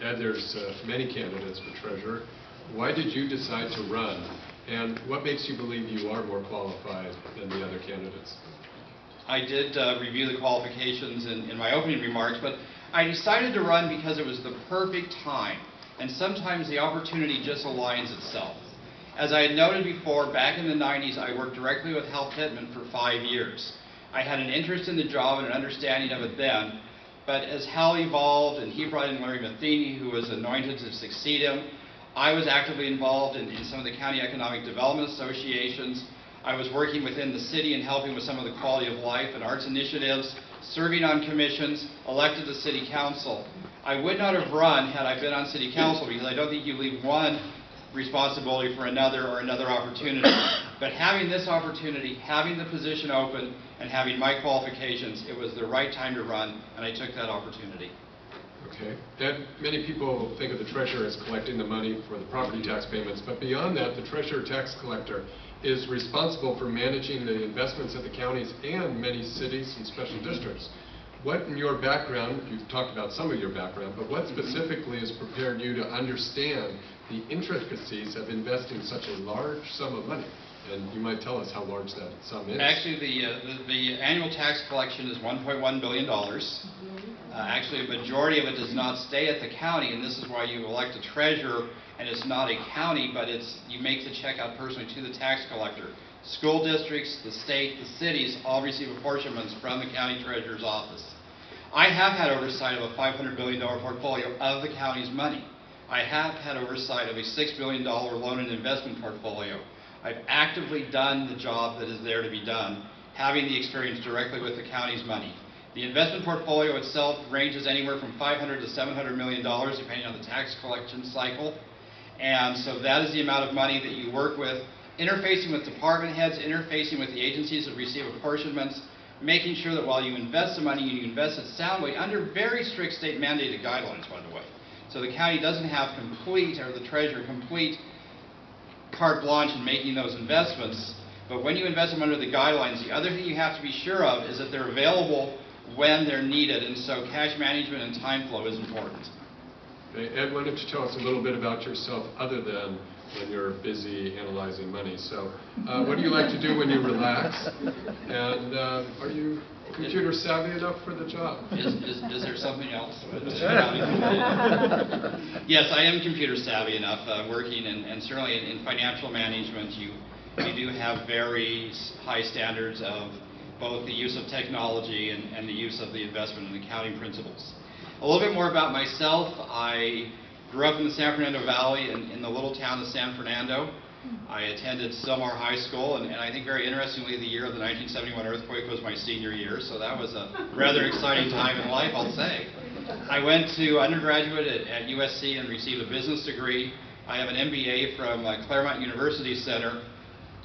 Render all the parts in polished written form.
Ed, there's many candidates for treasurer. Why did you decide to run? And what makes you believe you are more qualified than the other candidates? I did review the qualifications in my opening remarks, but I decided to run because it was the perfect time. And sometimes the opportunity just aligns itself. As I had noted before, back in the 90s, I worked directly with Hal Pittman for 5 years. I had an interest in the job and an understanding of it then, but as Hal evolved and he brought in Larry Matheny, who was anointed to succeed him, I was actively involved in some of the county economic development associations. I was working within the city and helping with some of the quality of life and arts initiatives, serving on commissions, elected to city council. I would not have run had I been on city council because I don't think you leave one responsibility for another or another opportunity. But having this opportunity, having the position open, and having my qualifications, it was the right time to run, and I took that opportunity. Okay. And many people think of the treasurer as collecting the money for the property tax payments, but beyond that, the treasurer tax collector is responsible for managing the investments of the counties and many cities and special districts. What in your background, you've talked about some of your background, but what specifically has prepared you to understand the intricacies of investing such a large sum of money? And you might tell us how large that sum is. Actually, the annual tax collection is $1.1 billion. Actually, a majority of it does not stay at the county, and this is why you elect a treasurer, and it's not a county, but you make the check out personally to the tax collector. School districts, the state, the cities all receive apportionments from the county treasurer's office. I have had oversight of a $500 billion portfolio of the county's money. I have had oversight of a $6 billion loan and investment portfolio. I've actively done the job that is there to be done, having the experience directly with the county's money. The investment portfolio itself ranges anywhere from $500 to $700 million, depending on the tax collection cycle. And so that is the amount of money that you work with, interfacing with department heads, interfacing with the agencies that receive apportionments, making sure that while you invest the money, you invest it soundly under very strict state mandated guidelines, by the way. So the county doesn't have complete, or the treasurer, complete carte blanche in making those investments, but when you invest them under the guidelines, the other thing you have to be sure of is that they're available when they're needed, and so cash management and time flow is important. Okay. Ed, why don't you tell us a little bit about yourself other than when you're busy analyzing money? So what do you like to do when you relax? And are you computer savvy enough for the job? Is there something else? Yes, I am computer savvy enough, working and certainly in financial management, you do have very high standards of both the use of technology and the use of the investment and accounting principles. A little bit more about myself. I grew up in the San Fernando Valley in the little town of San Fernando. I attended Sylmar High School, and I think very interestingly, the year of the 1971 earthquake was my senior year, so that was a rather exciting time in life, I'll say. I went to undergraduate at USC and received a business degree. I have an MBA from Claremont University Center.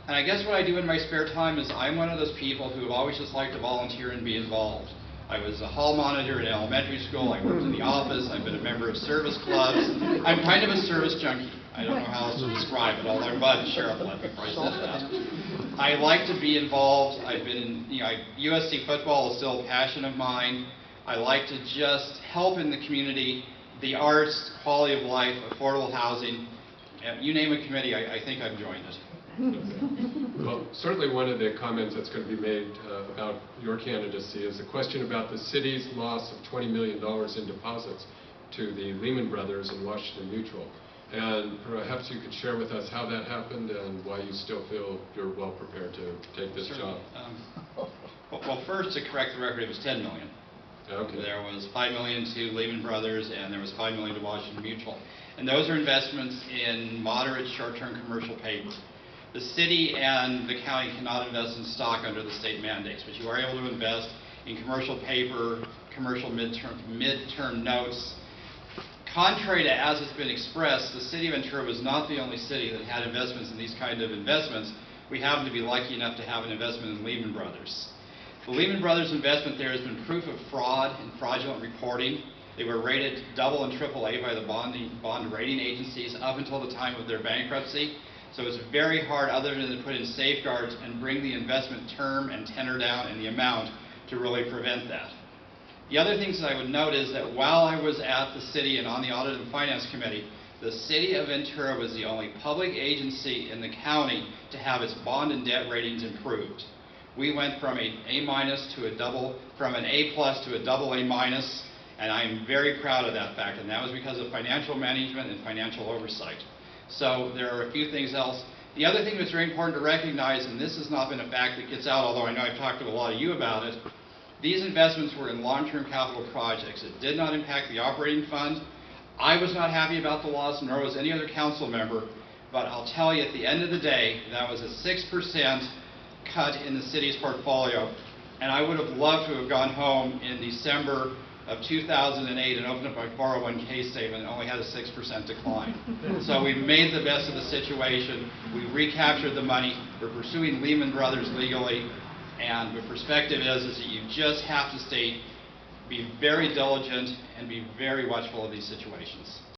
And I guess what I do in my spare time is I'm one of those people who have always just liked to volunteer and be involved. I was a hall monitor in elementary school. I worked in the office. I've been a member of service clubs. I'm kind of a service junkie. I don't know how else to describe it, although I'm glad the sheriff left before I said that. I like to be involved. I've been in, USC football is still a passion of mine. I like to just help in the community, the arts, quality of life, affordable housing. You name a committee, I think I've joined it. Well, certainly one of the comments that's going to be made about your candidacy is a question about the city's loss of $20 million in deposits to the Lehman Brothers and Washington Mutual. And perhaps you could share with us how that happened and why you still feel you're well prepared to take this job. Well, first, to correct the record, it was $10 million. Okay. There was $5 million to Lehman Brothers, and there was $5 million to Washington Mutual. And those are investments in moderate short-term commercial paper. The city and the county cannot invest in stock under the state mandates, but you are able to invest in commercial paper, commercial midterm notes. Contrary to as it's been expressed, the city of Ventura was not the only city that had investments in these kind of investments. We happen to be lucky enough to have an investment in Lehman Brothers. The Lehman Brothers investment there has been proof of fraud and fraudulent reporting. They were rated AA and AAA by the bond rating agencies up until the time of their bankruptcy. So it's very hard, other than to put in safeguards and bring the investment term and tenor down and the amount to really prevent that. The other things that I would note is that while I was at the city and on the Audit and Finance Committee, the city of Ventura was the only public agency in the county to have its bond and debt ratings improved. We went from an A- to a double, from an A+ to a double A-, and I'm very proud of that fact, and that was because of financial management and financial oversight. So there are a few things else. The other thing that's very important to recognize, and this has not been a fact that gets out, although I know I've talked to a lot of you about it, these investments were in long-term capital projects. It did not impact the operating fund. I was not happy about the loss, nor was any other council member, but I'll tell you, at the end of the day, that was a 6% cut in the city's portfolio, and I would have loved to have gone home in December of 2008 and opened up my 401k statement and only had a 6% decline. So we made the best of the situation. We recaptured the money. We're pursuing Lehman Brothers legally, and the perspective is that you just have to be very diligent and be very watchful of these situations.